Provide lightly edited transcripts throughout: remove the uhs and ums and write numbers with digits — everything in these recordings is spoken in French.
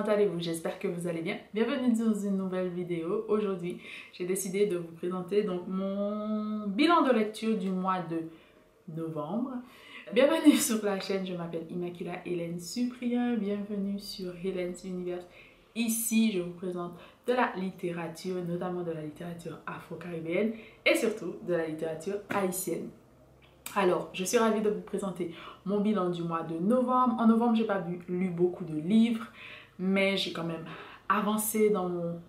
allez-vous? J'espère que vous allez bien. Bienvenue dans une nouvelle vidéo. Aujourd'hui, j'ai décidé de vous présenter donc mon bilan de lecture du mois de novembre. Bienvenue sur la chaîne, je m'appelle Immaculata Hélène Cyprien. Bienvenue sur Hélène's Universe. Ici, je vous présente de la littérature, notamment de la littérature afro-caribéenne et surtout de la littérature haïtienne. Alors, je suis ravie de vous présenter mon bilan du mois de novembre. En novembre, j'ai pas lu beaucoup de livres, mais j'ai quand même avancé dans mon,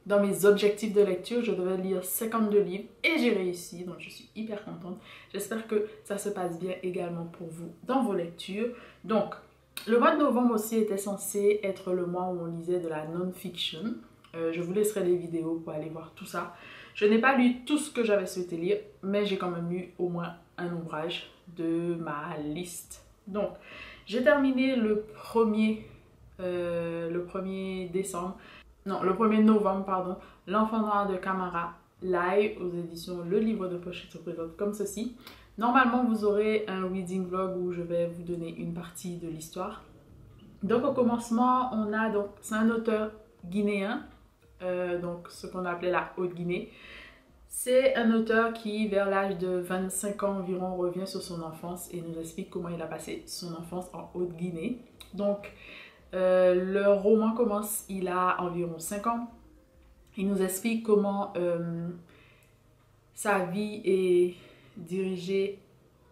dans mes objectifs de lecture. Je devais lire 52 livres et j'ai réussi, donc je suis hyper contente. J'espère que ça se passe bien également pour vous dans vos lectures. Donc, le mois de novembre aussi était censé être le mois où on lisait de la non-fiction. Je vous laisserai les vidéos pour aller voir tout ça. Je n'ai pas lu tout ce que j'avais souhaité lire, mais j'ai quand même lu au moins un ouvrage de ma liste. Donc, j'ai terminé le 1er novembre, pardon, L'Enfant Noir de Camara Lai aux éditions Le Livre de Poche se présente comme ceci. Normalement, vous aurez un reading vlog où je vais vous donner une partie de l'histoire. Donc, au commencement, on a donc, c'est un auteur guinéen. Donc ce qu'on appelait la Haute-Guinée. C'est un auteur qui, vers l'âge de 25 ans environ, revient sur son enfance et nous explique comment il a passé son enfance en Haute-Guinée. Donc, le roman commence, il a environ 5 ans. Il nous explique comment sa vie est dirigée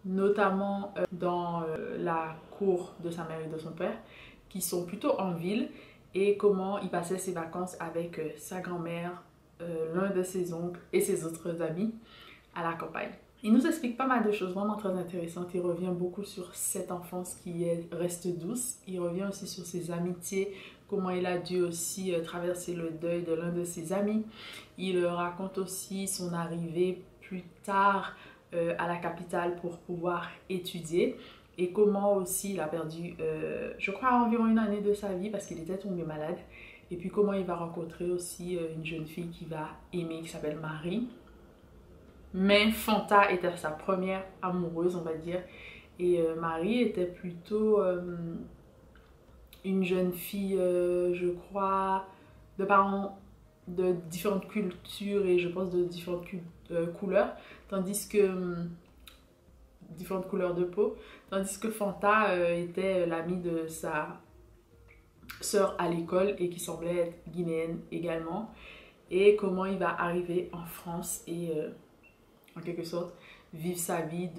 notamment dans la cour de sa mère et de son père, qui sont plutôt en ville, et comment il passait ses vacances avec sa grand-mère, l'un de ses oncles et ses autres amis à la campagne. Il nous explique pas mal de choses vraiment très intéressantes. Il revient beaucoup sur cette enfance qui reste douce. Il revient aussi sur ses amitiés, comment il a dû aussi traverser le deuil de l'un de ses amis. Il raconte aussi son arrivée plus tard à la capitale pour pouvoir étudier. Et comment aussi il a perdu, je crois, environ une année de sa vie parce qu'il était tombé malade. Et puis comment il va rencontrer aussi une jeune fille qu'il va aimer, qui s'appelle Marie. Mais Fanta était sa première amoureuse, on va dire. Et Marie était plutôt une jeune fille, je crois, de parents de différentes cultures et je pense de différentes couleurs. Tandis que... différentes couleurs de peau, tandis que Fanta était l'amie de sa sœur à l'école et qui semblait être guinéenne également, et comment il va arriver en France et en quelque sorte vivre sa vie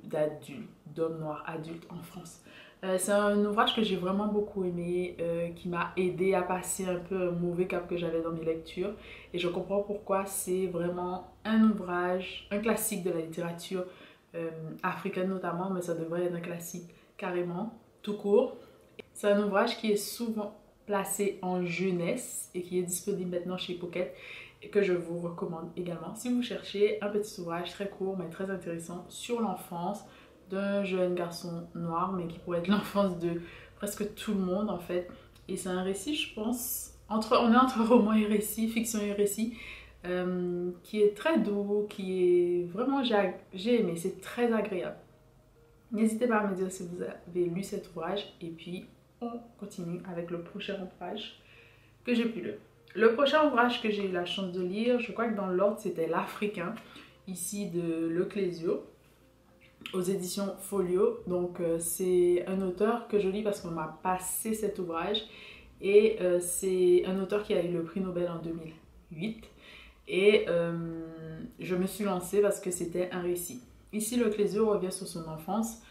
d'adulte, d'homme noir adulte en France. C'est un ouvrage que j'ai vraiment beaucoup aimé, qui m'a aidé à passer un peu un mauvais cap que j'avais dans mes lectures, et je comprends pourquoi c'est vraiment un ouvrage, un classique de la littérature africaine notamment, mais ça devrait être un classique carrément, tout court. C'est un ouvrage qui est souvent placé en jeunesse et qui est disponible maintenant chez Pocket et que je vous recommande également si vous cherchez un petit ouvrage très court mais très intéressant sur l'enfance d'un jeune garçon noir, mais qui pourrait être l'enfance de presque tout le monde en fait. Et c'est un récit, je pense, on est entre roman et récit, fiction et récit, qui est très doux, qui est vraiment, j'ai aimé, c'est très agréable. N'hésitez pas à me dire si vous avez lu cet ouvrage et puis on continue avec le prochain ouvrage que j'ai pu lire. Le prochain ouvrage que j'ai eu la chance de lire, je crois que dans l'ordre c'était L'Africain, ici de Leclésio, aux éditions Folio. Donc c'est un auteur que je lis parce qu'on m'a passé cet ouvrage, et c'est un auteur qui a eu le prix Nobel en 2008. Et je me suis lancée parce que c'était un récit. Ici, Leclésio revient sur son enfance,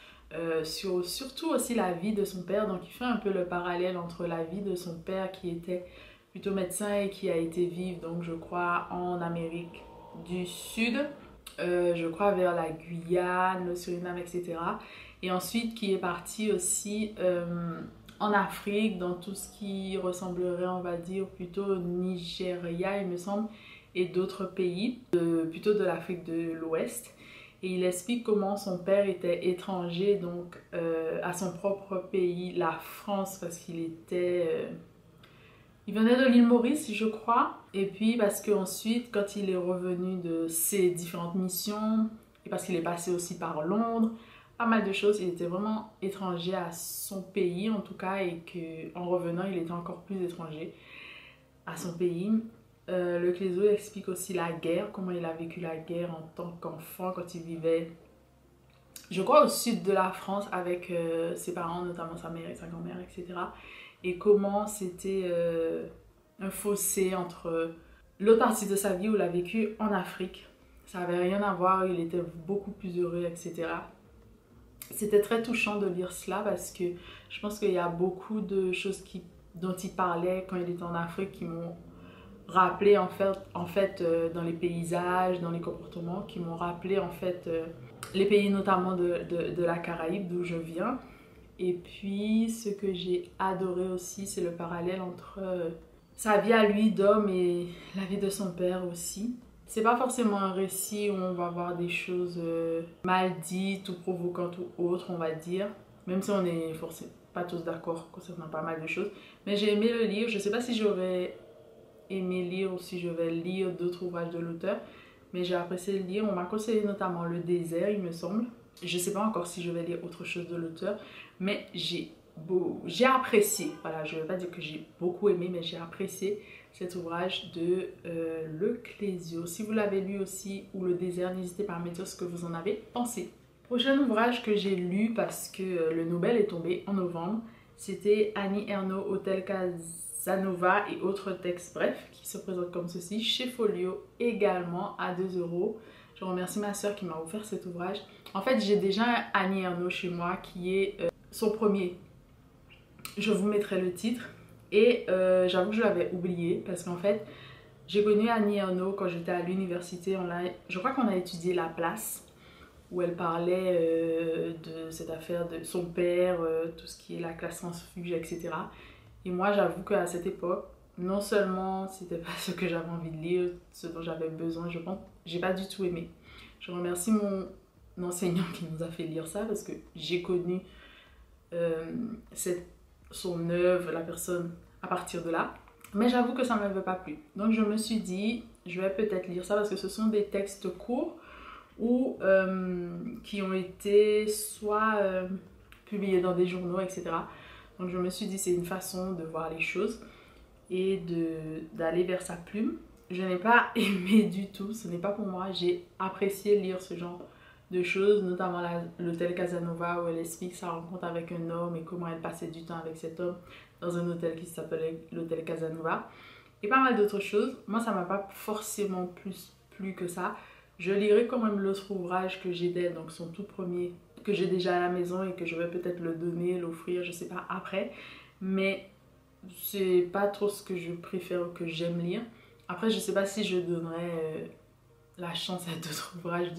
surtout aussi la vie de son père. Donc il fait un peu le parallèle entre la vie de son père qui était plutôt médecin et qui a été vivre, donc je crois, en Amérique du Sud, je crois vers la Guyane, le Suriname, etc. Et ensuite qui est parti aussi en Afrique, dans tout ce qui ressemblerait, on va dire, plutôt au Nigeria, il me semble, et d'autres pays, plutôt de l'Afrique de l'Ouest. Et il explique comment son père était étranger donc à son propre pays, la France, parce qu'il était... il venait de l'île Maurice, je crois. Et puis parce qu'ensuite, quand il est revenu de ses différentes missions, et parce qu'il est passé aussi par Londres, pas mal de choses. Il était vraiment étranger à son pays en tout cas, et qu'en revenant, il était encore plus étranger à son pays. Le Clézo explique aussi la guerre, comment il a vécu la guerre en tant qu'enfant quand il vivait, je crois, au sud de la France avec ses parents, notamment sa mère et sa grand-mère, etc. Et comment c'était un fossé entre l'autre partie de sa vie où il a vécu en Afrique. Ça n'avait rien à voir, il était beaucoup plus heureux, etc. C'était très touchant de lire cela parce que je pense qu'il y a beaucoup de choses dont il parlait quand il était en Afrique qui m'ont rappelé en fait dans les paysages, dans les comportements, qui m'ont rappelé en fait les pays notamment de la Caraïbe d'où je viens. Et puis ce que j'ai adoré aussi, c'est le parallèle entre sa vie à lui d'homme et la vie de son père aussi. C'est pas forcément un récit où on va voir des choses mal dites ou provocantes ou autres, on va dire. Même si on n'est forcément pas tous d'accord concernant pas mal de choses. Mais j'ai aimé le lire. Je sais pas si j'aurais aimé lire ou si je vais lire d'autres ouvrages de l'auteur. Mais j'ai apprécié le lire. On m'a conseillé notamment Le Désert, il me semble. Je sais pas encore si je vais lire autre chose de l'auteur. Mais j'ai apprécié. Voilà, je ne vais pas dire que j'ai beaucoup aimé, mais j'ai apprécié cet ouvrage de Le Clésio. Si vous l'avez lu aussi, ou Le Désert, n'hésitez pas à me dire ce que vous en avez pensé. Prochain ouvrage que j'ai lu parce que le Nobel est tombé en novembre, c'était Annie Ernaux, Hôtel Casanova et autres textes brefs, qui se présentent comme ceci, chez Folio, également à 2 €. Je remercie ma soeur qui m'a offert cet ouvrage. En fait, j'ai déjà Annie Ernaux chez moi qui est son premier. Je vous mettrai le titre. Et j'avoue que je l'avais oublié parce qu'en fait, j'ai connu Annie Ernaux quand j'étais à l'université. Je crois qu'on a étudié La Place, où elle parlait de cette affaire de son père, tout ce qui est la classe transfuge, etc. Et moi, j'avoue qu'à cette époque, non seulement c'était pas ce que j'avais envie de lire, ce dont j'avais besoin, je pense, j'ai pas du tout aimé. Je remercie mon enseignant qui nous a fait lire ça parce que j'ai connu son œuvre, la personne à partir de là. Mais j'avoue que ça ne m'avait pas plu. Donc je me suis dit, je vais peut-être lire ça parce que ce sont des textes courts ou qui ont été soit publiés dans des journaux, etc. Donc je me suis dit, c'est une façon de voir les choses et d'aller vers sa plume. Je n'ai pas aimé du tout, ce n'est pas pour moi. J'ai apprécié lire ce genre de choses, notamment l'hôtel Casanova où elle explique sa rencontre avec un homme et comment elle passait du temps avec cet homme dans un hôtel qui s'appelait l'hôtel Casanova et pas mal d'autres choses. Moi ça m'a pas forcément plus plu que ça. Je lirai quand même l'autre ouvrage que j'ai d'elle, donc son tout premier, que j'ai déjà à la maison et que je vais peut-être le donner, l'offrir, je sais pas, après. Mais c'est pas trop ce que je préfère ou que j'aime lire. Après je sais pas si je donnerais la chance à d'autres ouvrages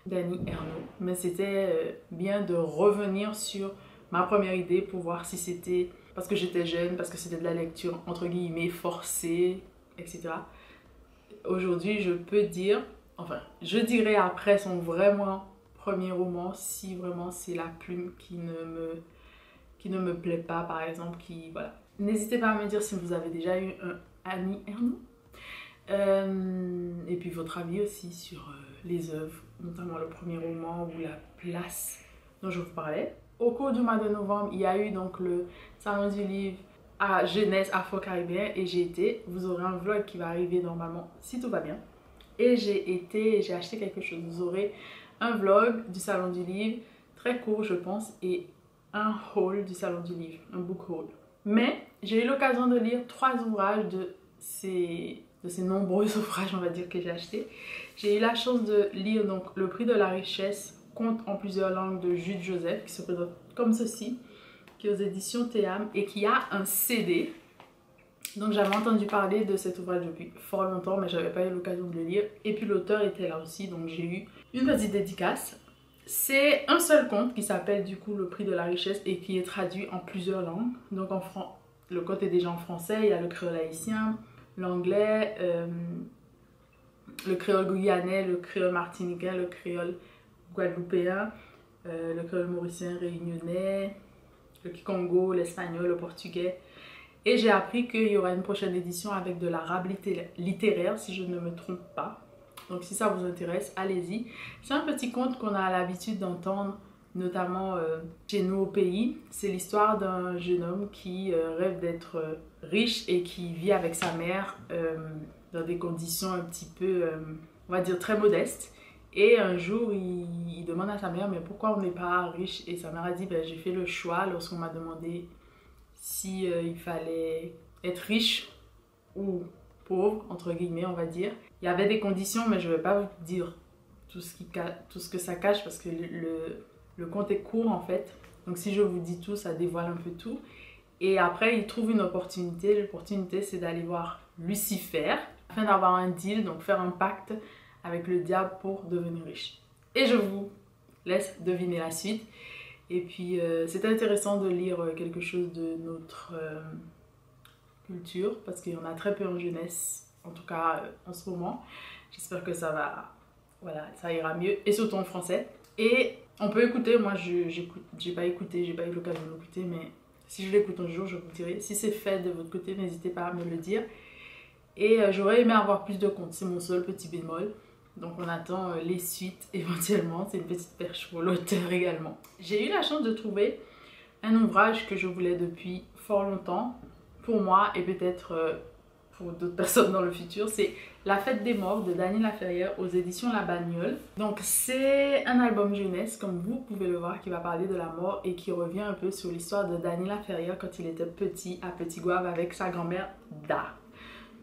d'Annie Ernaux, mais c'était bien de revenir sur ma première idée pour voir si c'était parce que j'étais jeune, parce que c'était de la lecture entre guillemets forcée, etc. Aujourd'hui, je peux dire, enfin, je dirais après son vraiment premier roman, si vraiment c'est la plume qui ne me plaît pas, par exemple, qui, voilà. N'hésitez pas à me dire si vous avez déjà eu un Annie Ernaux. Et puis votre avis aussi sur les œuvres, notamment le premier roman ou La Place dont je vous parlais. Au cours du mois de novembre, il y a eu donc le salon du livre à jeunesse afro-caribéen et j'ai été, vous aurez un vlog qui va arriver normalement si tout va bien. Et j'ai acheté quelque chose, vous aurez un vlog du salon du livre, très court je pense, et un haul du salon du livre, un book haul. Mais j'ai eu l'occasion de lire 3 ouvrages de ces nombreux ouvrages, on va dire, que j'ai achetés. J'ai eu la chance de lire donc Le Prix de la Richesse, conte en plusieurs langues de Jude Joseph, qui se présente comme ceci, qui est aux éditions Théâme et qui a un CD. Donc j'avais entendu parler de cet ouvrage depuis fort longtemps, mais j'avais pas eu l'occasion de le lire. Et puis l'auteur était là aussi, donc j'ai eu une petite dédicace. C'est un seul conte qui s'appelle du coup Le Prix de la Richesse et qui est traduit en plusieurs langues. Donc le conte est déjà en français, il y a le créole haïtien, l'anglais, le créole guyanais, le créole martiniquais, le créole guadeloupéen, le créole mauricien, réunionnais, le kikongo, l'espagnol, le portugais. Et j'ai appris qu'il y aura une prochaine édition avec de l'arabe littéraire, si je ne me trompe pas. Donc si ça vous intéresse, allez-y. C'est un petit conte qu'on a l'habitude d'entendre notamment chez nous au pays. C'est l'histoire d'un jeune homme qui rêve d'être riche et qui vit avec sa mère dans des conditions un petit peu, on va dire, très modestes. Et un jour, il demande à sa mère, mais pourquoi on n'est pas riche? Et sa mère a dit, ben, j'ai fait le choix lorsqu'on m'a demandé si il fallait être riche ou pauvre, entre guillemets, on va dire. Il y avait des conditions, mais je ne vais pas vous dire tout ce que ça cache parce que le conte est court en fait. Donc si je vous dis tout, ça dévoile un peu tout. Et après, il trouve une opportunité. L'opportunité, c'est d'aller voir Lucifer afin d'avoir un deal, donc faire un pacte avec le diable pour devenir riche. Et je vous laisse deviner la suite. Et puis, c'est intéressant de lire quelque chose de notre culture parce qu'il y en a très peu en jeunesse, en tout cas en ce moment. J'espère que ça va, voilà, ça ira mieux et surtout en français. Et on peut écouter, moi j'ai pas écouté, j'ai pas eu l'occasion d'écouter, mais si je l'écoute un jour, je vous dirai. Si c'est fait de votre côté, n'hésitez pas à me le dire. Et j'aurais aimé avoir plus de contes, c'est mon seul petit bémol. Donc on attend les suites éventuellement, c'est une petite perche pour l'auteur également. J'ai eu la chance de trouver un ouvrage que je voulais depuis fort longtemps, pour moi et peut-être pour d'autres personnes dans le futur. C'est La Fête des Morts de Dany Laferrière aux éditions La Bagnole. Donc c'est un album jeunesse, comme vous pouvez le voir, qui va parler de la mort et qui revient un peu sur l'histoire de Dany Laferrière quand il était petit à Petit Goâve avec sa grand-mère Da.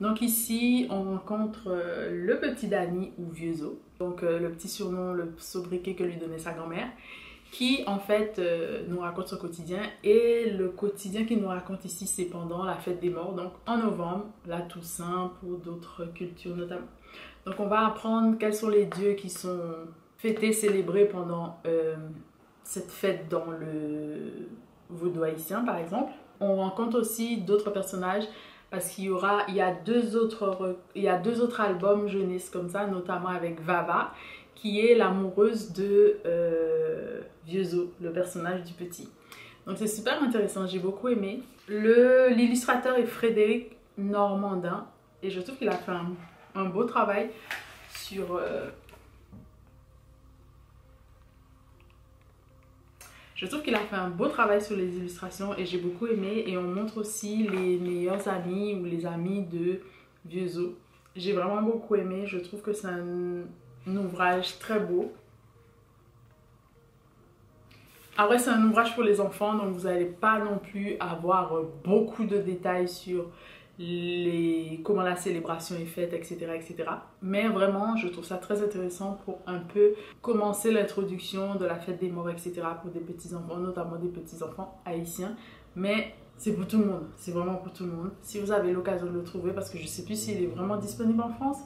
Donc ici, on rencontre le petit Dany ou Vieux-Os, donc le petit surnom, le sobriquet que lui donnait sa grand-mère, qui en fait nous raconte son quotidien. Et le quotidien qu'il nous raconte ici, c'est pendant la fête des morts, donc en novembre, la Toussaint pour d'autres cultures notamment. Donc on va apprendre quels sont les dieux qui sont fêtés, célébrés pendant cette fête dans le vaudou haïtien par exemple. On rencontre aussi d'autres personnages parce qu'il y a deux autres albums jeunesse comme ça, notamment avec Vava, qui est l'amoureuse de Vieux-Os, le personnage du petit. Donc c'est super intéressant, j'ai beaucoup aimé. L'illustrateur est Frédéric Normandin et je trouve qu'il a fait un beau travail sur... Je trouve qu'il a fait un beau travail sur les illustrations et j'ai beaucoup aimé. Et on montre aussi les meilleurs amis ou les amis de Vieux-Os. J'ai vraiment beaucoup aimé. Je trouve que c'est un ouvrage très beau. Après, c'est un ouvrage pour les enfants, donc vous n'allez pas non plus avoir beaucoup de détails sur comment la célébration est faite, etc., etc. Mais vraiment, je trouve ça très intéressant pour un peu commencer l'introduction de la fête des morts, etc. pour des petits-enfants, notamment des petits-enfants haïtiens. Mais c'est pour tout le monde, c'est vraiment pour tout le monde. Si vous avez l'occasion de le trouver, parce que je ne sais plus s'il est vraiment disponible en France,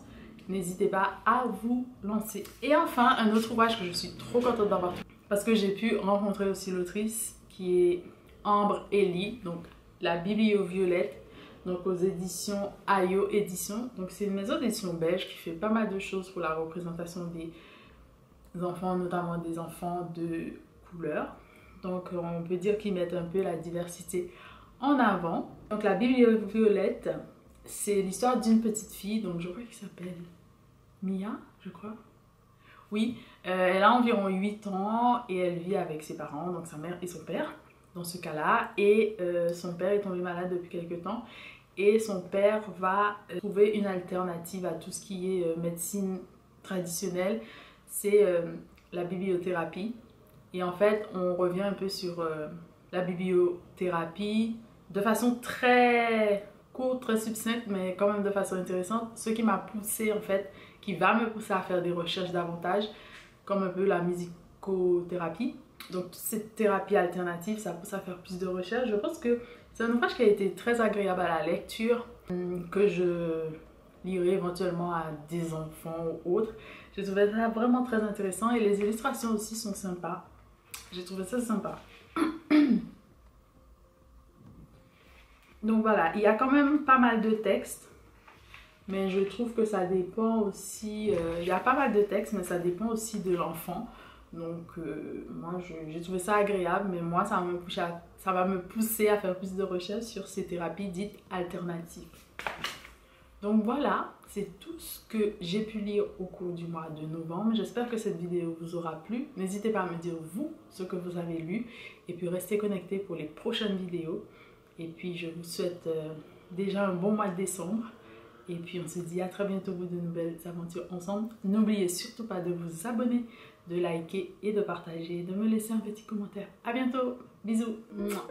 n'hésitez pas à vous lancer. Et enfin, un autre ouvrage que je suis trop contente d'avoir trouvé, parce que j'ai pu rencontrer aussi l'autrice, qui est Ambre Elie, donc La Biblio-Violette, donc aux éditions Ayo Éditions. Donc c'est une maison d'édition belge qui fait pas mal de choses pour la représentation des enfants, notamment des enfants de couleur. Donc on peut dire qu'ils mettent un peu la diversité en avant. Donc La Biblio-Violette, c'est l'histoire d'une petite fille, donc je crois qu'elle s'appelle Mia, je crois. Oui, elle a environ 8 ans et elle vit avec ses parents, donc sa mère et son père, dans ce cas-là. Et son père est tombé malade depuis quelques temps. Et son père va trouver une alternative à tout ce qui est médecine traditionnelle. C'est la bibliothérapie. Et en fait, on revient un peu sur la bibliothérapie de façon très courte, très succincte, mais quand même de façon intéressante. Ce qui m'a poussé en fait, qui va me pousser à faire des recherches davantage, comme un peu la musicothérapie. Donc toute cette thérapie alternative, ça pousse à faire plus de recherches. Je pense que c'est un ouvrage qui a été très agréable à la lecture, que je lirai éventuellement à des enfants ou autres. J'ai trouvé ça vraiment très intéressant et les illustrations aussi sont sympas. J'ai trouvé ça sympa. Donc voilà, il y a quand même pas mal de textes, mais je trouve que ça dépend aussi... il y a pas mal de textes, mais ça dépend aussi de l'enfant. Donc moi j'ai trouvé ça agréable, mais moi ça va me pousser à faire plus de recherches sur ces thérapies dites alternatives. Donc voilà, c'est tout ce que j'ai pu lire au cours du mois de novembre. J'espère que cette vidéo vous aura plu. N'hésitez pas à me dire vous ce que vous avez lu et puis restez connectés pour les prochaines vidéos. Et puis je vous souhaite déjà un bon mois de décembre. Et puis on se dit à très bientôt pour de nouvelles aventures ensemble. N'oubliez surtout pas de vous abonner, de liker et de partager, de me laisser un petit commentaire. À bientôt, bisous. Mouah.